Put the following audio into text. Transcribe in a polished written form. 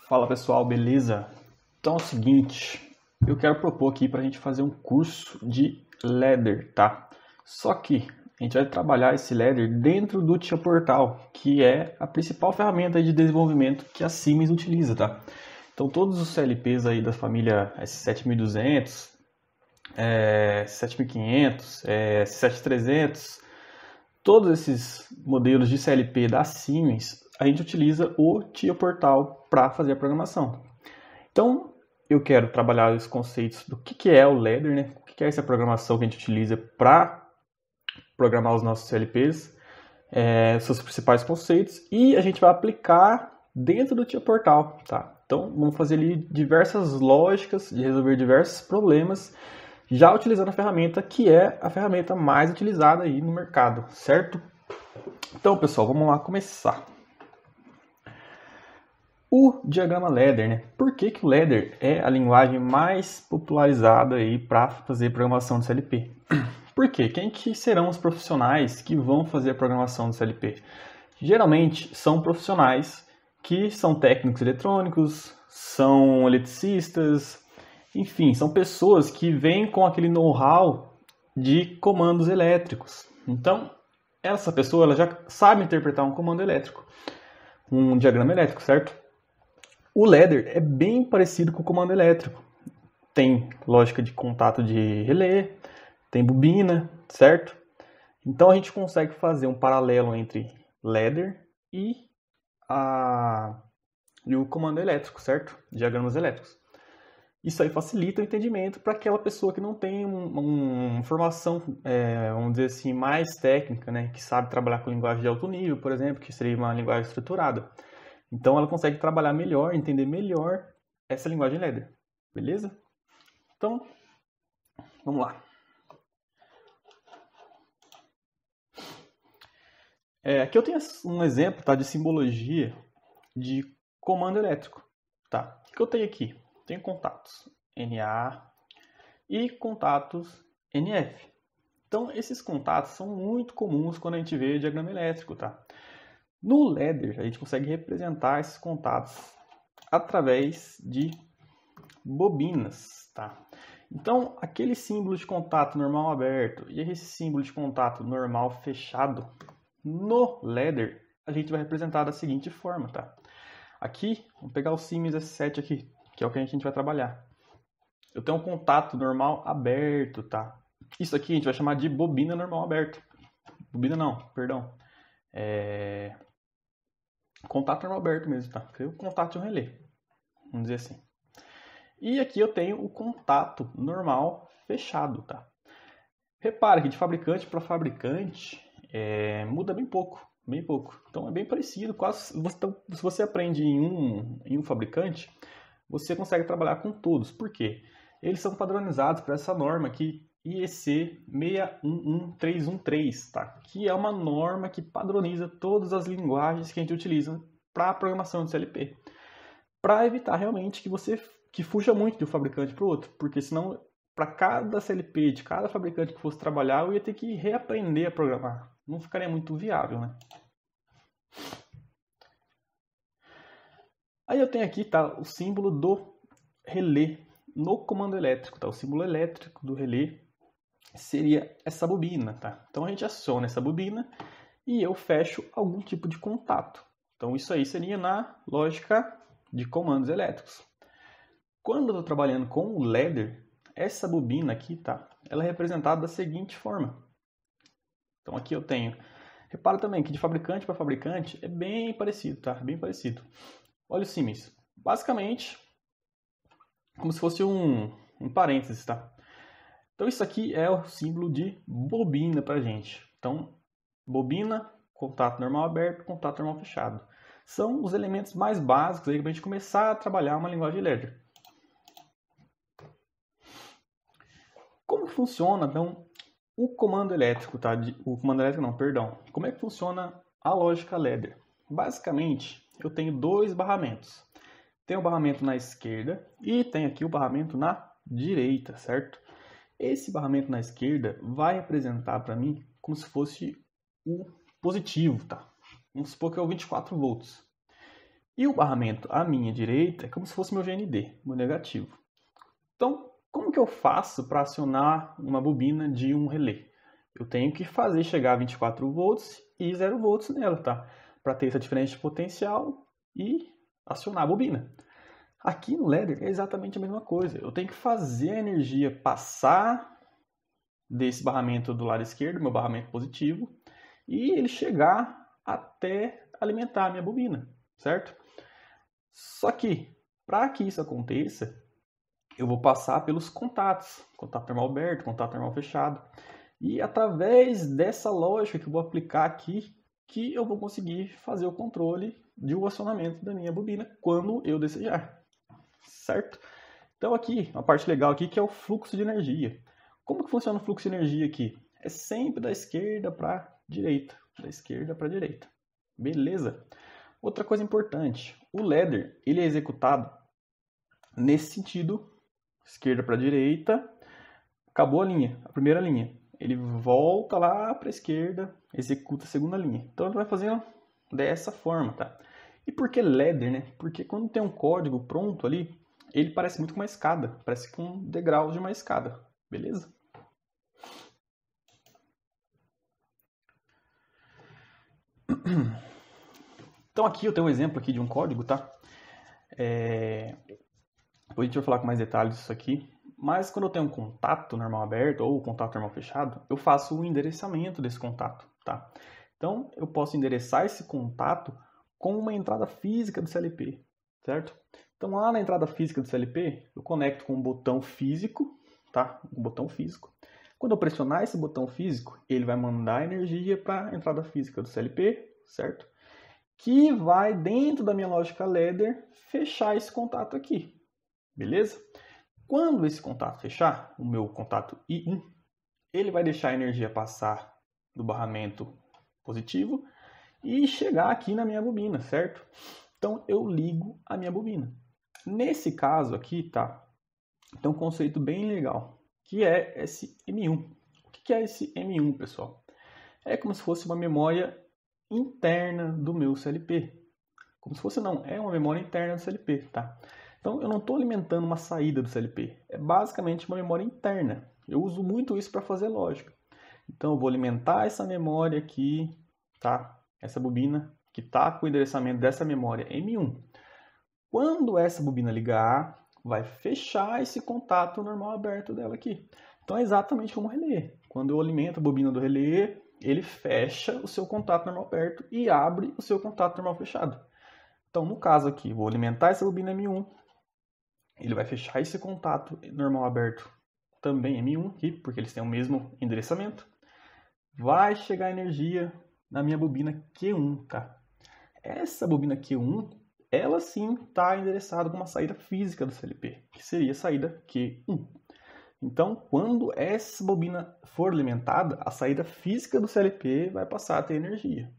Fala pessoal, beleza? Então é o seguinte, eu quero propor aqui para a gente fazer um curso de Ladder, tá? Só que a gente vai trabalhar esse Ladder dentro do Tia Portal, que é a principal ferramenta de desenvolvimento que a Siemens utiliza, tá? Então todos os CLPs aí da família S7200, S7500, S7300, todos esses modelos de CLP da Siemens, a gente utiliza o Tia Portal para fazer a programação. Então, eu quero trabalhar os conceitos do que é o Ladder, né? O que é essa programação que a gente utiliza para programar os nossos CLPs, seus principais conceitos, e a gente vai aplicar dentro do Tia Portal, tá? Então, vamos fazer ali diversas lógicas de resolver diversos problemas, já utilizando a ferramenta que é a ferramenta mais utilizada aí no mercado, certo? Então, pessoal, vamos lá começar. O diagrama Ladder, né? Por que o Ladder é a linguagem mais popularizada aí para fazer programação de CLP? Por quê? Quem que serão os profissionais que vão fazer a programação de CLP? Geralmente são profissionais que são técnicos eletrônicos, são eletricistas, enfim, são pessoas que vêm com aquele know-how de comandos elétricos. Então, essa pessoa ela já sabe interpretar um comando elétrico, um diagrama elétrico, certo? O Ladder é bem parecido com o comando elétrico. Tem lógica de contato de relé, tem bobina, certo? Então a gente consegue fazer um paralelo entre Ladder e o comando elétrico, certo? Diagramas elétricos. Isso aí facilita o entendimento para aquela pessoa que não tem uma formação, vamos dizer assim, mais técnica, né? Que sabe trabalhar com linguagem de alto nível, por exemplo, que seria uma linguagem estruturada. Então ela consegue trabalhar melhor, entender melhor essa linguagem Ladder, beleza? Então, vamos lá. Aqui eu tenho um exemplo, tá, de simbologia de comando elétrico. Tá? O que eu tenho aqui? Tenho contatos NA e contatos NF. Então esses contatos são muito comuns quando a gente vê diagrama elétrico, tá? No Ladder, a gente consegue representar esses contatos através de bobinas, tá? Então, aquele símbolo de contato normal aberto e esse símbolo de contato normal fechado, no Ladder, a gente vai representar da seguinte forma, tá? Aqui, vamos pegar o Siemens S7 aqui, que é o que a gente vai trabalhar. Eu tenho um contato normal aberto, tá? Isso aqui a gente vai chamar de bobina normal aberto. Bobina não, perdão. Contato normal aberto mesmo, tá? Porque o contato de um relé, vamos dizer assim. E aqui eu tenho o contato normal fechado, tá? Repara que de fabricante para fabricante muda bem pouco, bem pouco. Então é bem parecido, quase. Se você aprende em um fabricante, você consegue trabalhar com todos. Por quê? Eles são padronizados para essa norma aqui, IEC 611313, tá? Que é uma norma que padroniza todas as linguagens que a gente utiliza para a programação de CLP. Para evitar realmente que fuja muito de um fabricante para o outro, porque senão, para cada CLP de cada fabricante que fosse trabalhar, eu ia ter que reaprender a programar. Não ficaria muito viável, né? Aí eu tenho aqui, tá, o símbolo do relé no comando elétrico, tá? O símbolo elétrico do relé seria essa bobina, tá? Então a gente aciona essa bobina e eu fecho algum tipo de contato. Então isso aí seria na lógica de comandos elétricos. Quando eu estou trabalhando com o Ladder, essa bobina aqui, tá? Ela é representada da seguinte forma. Então aqui eu tenho. Repara também que de fabricante para fabricante é bem parecido, tá? Bem parecido. Olha o Siemens. Basicamente, como se fosse um parênteses, tá? Então isso aqui é o símbolo de bobina pra gente. Então, bobina, contato normal aberto, contato normal fechado. São os elementos mais básicos aí para a gente começar a trabalhar uma linguagem Ladder. Como funciona, então, o comando elétrico, tá? O comando elétrico não, perdão. Como é que funciona a lógica Ladder? Basicamente, eu tenho dois barramentos. Tem o barramento na esquerda e tem aqui o barramento na direita, certo? Esse barramento na esquerda vai representar para mim como se fosse o positivo, tá? Vamos supor que é o 24 volts. E o barramento à minha direita é como se fosse meu GND, meu negativo. Então, como que eu faço para acionar uma bobina de um relé? Eu tenho que fazer chegar a 24 volts e 0 volts nela, tá? Para ter essa diferença de potencial e acionar a bobina. Aqui no ladder é exatamente a mesma coisa. Eu tenho que fazer a energia passar desse barramento do lado esquerdo, meu barramento positivo, e ele chegar até alimentar a minha bobina, certo? Só que, para que isso aconteça, eu vou passar pelos contatos, contato termal aberto, contato termal fechado, e através dessa lógica que eu vou aplicar aqui, que eu vou conseguir fazer o controle do acionamento da minha bobina quando eu desejar, certo? Então aqui, uma parte legal aqui que é o fluxo de energia. Como que funciona o fluxo de energia aqui? É sempre da esquerda para a direita, da esquerda para a direita. Beleza? Outra coisa importante, o ladder ele é executado nesse sentido, esquerda para a direita, acabou a linha, a primeira linha. Ele volta lá para a esquerda, executa a segunda linha. Então ele vai fazendo dessa forma, tá? E por que ladder, né? Porque quando tem um código pronto ali, ele parece muito com uma escada, parece com degraus de uma escada, beleza? Então aqui eu tenho um exemplo aqui de um código, tá? Depois a gente vai falar com mais detalhes disso aqui. Mas quando eu tenho um contato normal aberto ou contato normal fechado, eu faço o endereçamento desse contato, tá? Então eu posso endereçar esse contato com uma entrada física do CLP, certo? Então lá na entrada física do CLP, eu conecto com um botão físico, tá? Um botão físico. Quando eu pressionar esse botão físico, ele vai mandar energia para a entrada física do CLP, certo? Que vai, dentro da minha lógica ladder, fechar esse contato aqui, beleza? Quando esse contato fechar, o meu contato I1, ele vai deixar a energia passar do barramento positivo e chegar aqui na minha bobina, certo? Então eu ligo a minha bobina. Nesse caso aqui, tá? Tem um conceito bem legal, que é esse M1. O que é esse M1, pessoal? É como se fosse uma memória interna do meu CLP. Como se fosse não, é uma memória interna do CLP, tá? Então eu não estou alimentando uma saída do CLP, é basicamente uma memória interna. Eu uso muito isso para fazer lógica. Então eu vou alimentar essa memória aqui, tá? Essa bobina que está com o endereçamento dessa memória M1. Quando essa bobina ligar, vai fechar esse contato normal aberto dela aqui. Então é exatamente como o relé. Quando eu alimento a bobina do relé, ele fecha o seu contato normal aberto e abre o seu contato normal fechado. Então no caso aqui, vou alimentar essa bobina M1, ele vai fechar esse contato normal aberto também M1 aqui, porque eles têm o mesmo endereçamento. Vai chegar energia na minha bobina Q1, tá? Essa bobina Q1, ela sim está endereçada com uma saída física do CLP, que seria a saída Q1. Então, quando essa bobina for alimentada, a saída física do CLP vai passar a ter energia,